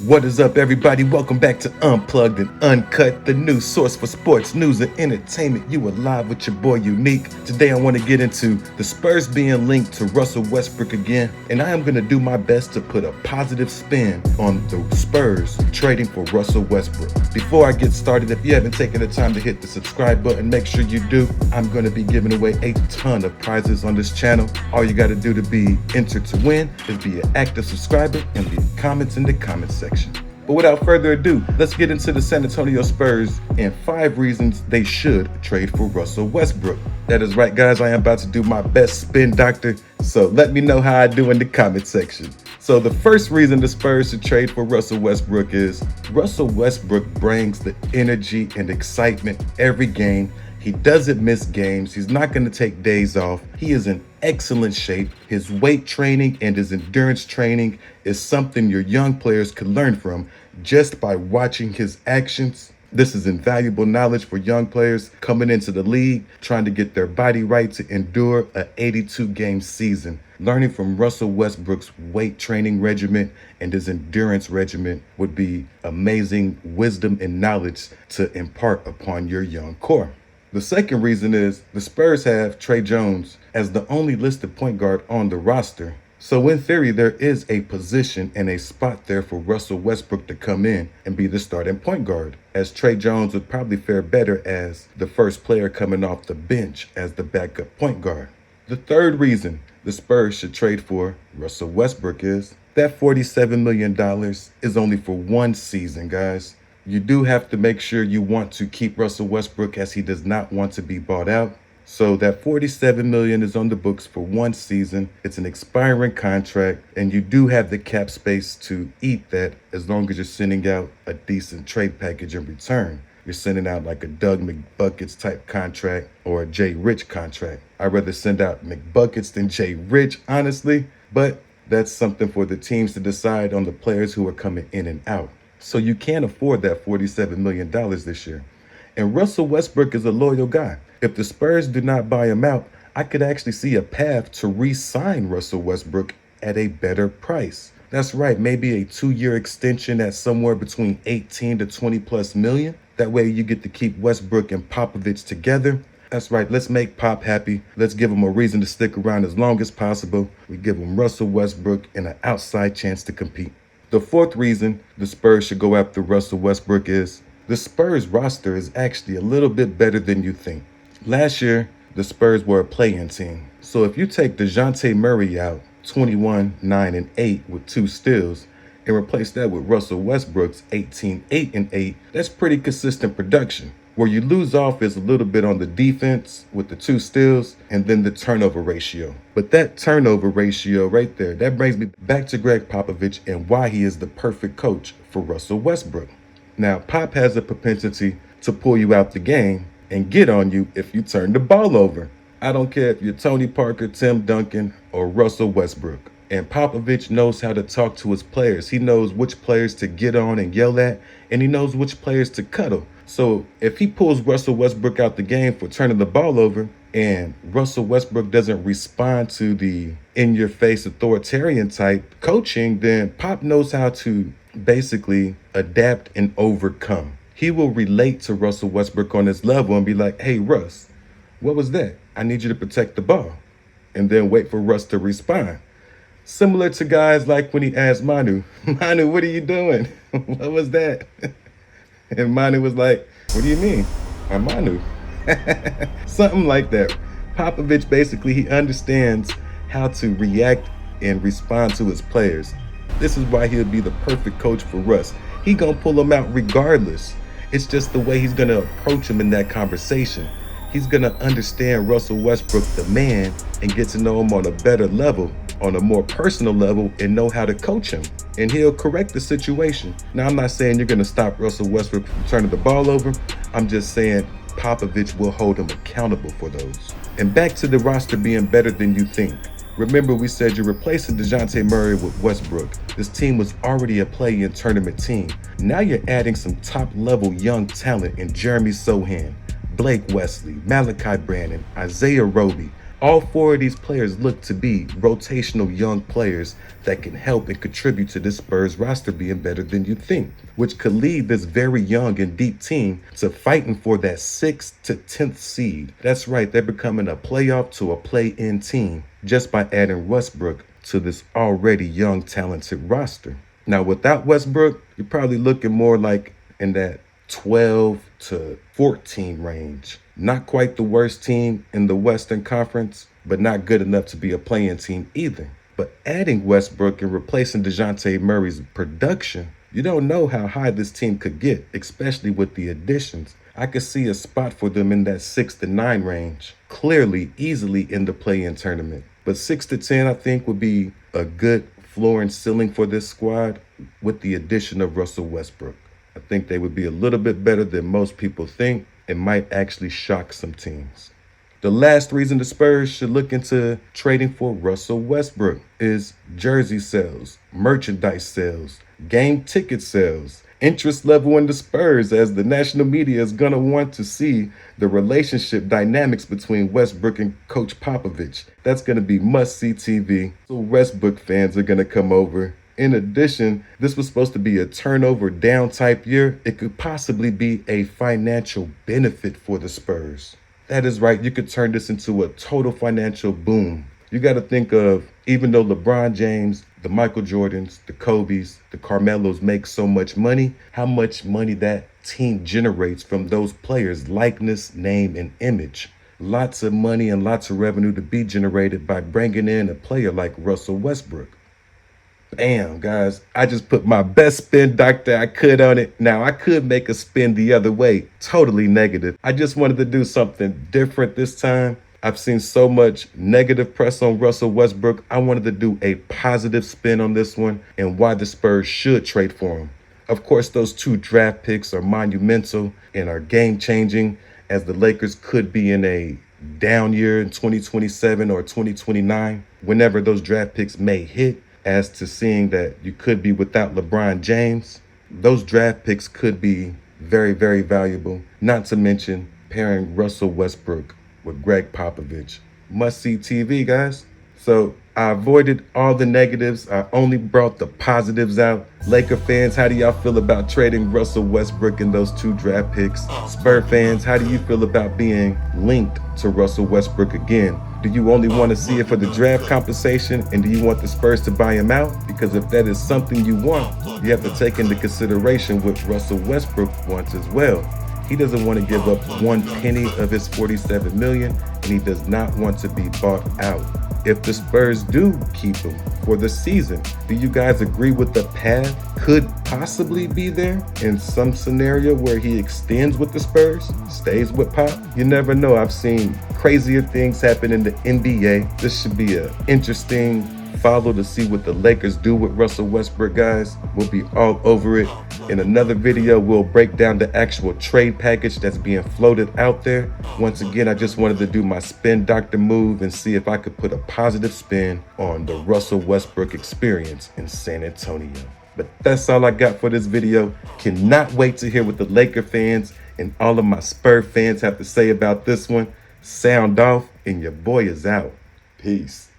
What is up, everybody? Welcome back to Unplugged and Uncut, the new source for sports news and entertainment. You are live with your boy Unique. Today I want to get into the Spurs being linked to Russell Westbrook again, and I am going to do my best to put a positive spin on the Spurs trading for Russell Westbrook. Before I get started, if you haven't taken the time to hit the subscribe button, make sure you do. I'm going to be giving away a ton of prizes on this channel. All you got to do to be entered to win is be an active subscriber and leave comments in the comments section. But without further ado, let's get into the San Antonio Spurs and 5 reasons they should trade for Russell Westbrook. That is right, guys. I am about to do my best spin doctor, so let me know how I do in the comment section. So the first reason the Spurs should trade for Russell Westbrook is Russell Westbrook brings the energy and excitement every game. He doesn't miss games. He's not going to take days off. He is in excellent shape. His weight training and his endurance training is something your young players could learn from just by watching his actions. This is invaluable knowledge for young players coming into the league, trying to get their body right to endure an 82-game season. Learning from Russell Westbrook's weight training regimen and his endurance regimen would be amazing wisdom and knowledge to impart upon your young core. The second reason is the Spurs have Tre Jones as the only listed point guard on the roster. So in theory, there is a position and a spot there for Russell Westbrook to come in and be the starting point guard, as Tre Jones would probably fare better as the first player coming off the bench as the backup point guard. The third reason the Spurs should trade for Russell Westbrook is that $47 million is only for one season, guys. You do have to make sure you want to keep Russell Westbrook, as he does not want to be bought out. So that $47 million is on the books for one season. It's an expiring contract, and you do have the cap space to eat that as long as you're sending out a decent trade package in return. You're sending out like a Doug McBuckets type contract or a Jay Rich contract. I'd rather send out McBuckets than Jay Rich, honestly, but that's something for the teams to decide on the players who are coming in and out. So you can't afford that $47 million this year. And Russell Westbrook is a loyal guy. If the Spurs do not buy him out, I could actually see a path to re-sign Russell Westbrook at a better price. That's right, maybe a 2-year extension at somewhere between 18 to 20 plus million. That way you get to keep Westbrook and Popovich together. That's right, let's make Pop happy. Let's give him a reason to stick around as long as possible. We give him Russell Westbrook and an outside chance to compete. The fourth reason the Spurs should go after Russell Westbrook is the Spurs roster is actually a little bit better than you think. Last year, the Spurs were a play-in team. So if you take DeJounte Murray out, 21, 9, and 8 with 2 steals, and replace that with Russell Westbrook's 18, 8, and 8, that's pretty consistent production. Where you lose off is a little bit on the defense with the 2 steals and then the turnover ratio. But that turnover ratio right there, that brings me back to Greg Popovich and why he is the perfect coach for Russell Westbrook. Now, Pop has a propensity to pull you out the game and get on you if you turn the ball over. I don't care if you're Tony Parker, Tim Duncan, or Russell Westbrook. And Popovich knows how to talk to his players. He knows which players to get on and yell at, and he knows which players to cuddle. So if he pulls Russell Westbrook out the game for turning the ball over, and Russell Westbrook doesn't respond to the in-your-face authoritarian type coaching, then Pop knows how to basically adapt and overcome. He will relate to Russell Westbrook on this level and be like, hey, Russ, what was that? I need you to protect the ball. And then wait for Russ to respond. Similar to guys like when he asked Manu, Manu, what are you doing? What was that? And Manu was like, what do you mean? I'm Manu. Something like that. Popovich, basically, he understands how to react and respond to his players. This is why he'll be the perfect coach for Russ. He gonna pull him out regardless. It's just the way he's gonna approach him in that conversation. He's gonna understand Russell Westbrook, the man, and get to know him on a better level, on a more personal level, and know how to coach him. And he'll correct the situation. Now, I'm not saying you're gonna stop Russell Westbrook from turning the ball over. I'm just saying Popovich will hold him accountable for those. And back to the roster being better than you think. Remember, we said you're replacing DeJounte Murray with Westbrook. This team was already a play-in tournament team. Now you're adding some top-level young talent in Jeremy Sohan, Blake Wesley, Malachi Brannon, Isaiah Roby, All four of these players look to be rotational young players that can help and contribute to this Spurs roster being better than you think, which could lead this very young and deep team to fighting for that 6th to 10th seed. That's right, they're becoming a playoff to a play-in team just by adding Westbrook to this already young, talented roster. Now, without Westbrook, you're probably looking more like in that 12 to 14 range. Not quite the worst team in the Western Conference, but not good enough to be a play-in team either. But adding Westbrook and replacing DeJounte Murray's production, you don't know how high this team could get, especially with the additions. I could see a spot for them in that 6 to 9 range, clearly, easily in the play-in tournament. But 6 to 10, I think, would be a good floor and ceiling for this squad with the addition of Russell Westbrook. I think they would be a little bit better than most people think and might actually shock some teams. The last reason the Spurs should look into trading for Russell Westbrook is jersey sales, merchandise sales, game ticket sales, interest level in the Spurs, as the national media is going to want to see the relationship dynamics between Westbrook and Coach Popovich. That's going to be must-see TV. So Westbrook fans are going to come over. In addition, this was supposed to be a turnover down type year. It could possibly be a financial benefit for the Spurs. That is right, you could turn this into a total financial boom. You got to think of, even though LeBron James, the Michael Jordans, the Kobes, the Carmelos make so much money, how much money that team generates from those players' likeness, name, and image. Lots of money and lots of revenue to be generated by bringing in a player like Russell Westbrook. Bam, guys, I just put my best spin doctor I could on it. Now, I could make a spin the other way, totally negative. I just wanted to do something different this time. I've seen so much negative press on Russell Westbrook. I wanted to do a positive spin on this one and why the Spurs should trade for him. Of course, those 2 draft picks are monumental and are game-changing, as the Lakers could be in a down year in 2027 or 2029, whenever those draft picks may hit. As to seeing that you could be without LeBron James, those draft picks could be very, very valuable. Not to mention pairing Russell Westbrook with Greg Popovich. Must-see TV, guys. So I avoided all the negatives. I only brought the positives out. Laker fans, how do y'all feel about trading Russell Westbrook and those 2 draft picks? Spurs fans, how do you feel about being linked to Russell Westbrook again? Do you only want to see it for the draft compensation, and do you want the Spurs to buy him out? Because if that is something you want, you have to take into consideration what Russell Westbrook wants as well. He doesn't want to give up 1 penny of his $47 million, and he does not want to be bought out. If the Spurs do keep him for the season, do you guys agree with the path could possibly be there in some scenario where he extends with the Spurs, stays with Pop? You never know. I've seen crazier things happen in the NBA. This should be an interesting follow to see what the Lakers do with Russell Westbrook, guys. We'll be all over it. In another video, we'll break down the actual trade package that's being floated out there. Once again, I just wanted to do my spin doctor move and see if I could put a positive spin on the Russell Westbrook experience in San Antonio. But that's all I got for this video. Cannot wait to hear what the Laker fans and all of my Spurs fans have to say about this one. Sound off, and your boy is out. Peace.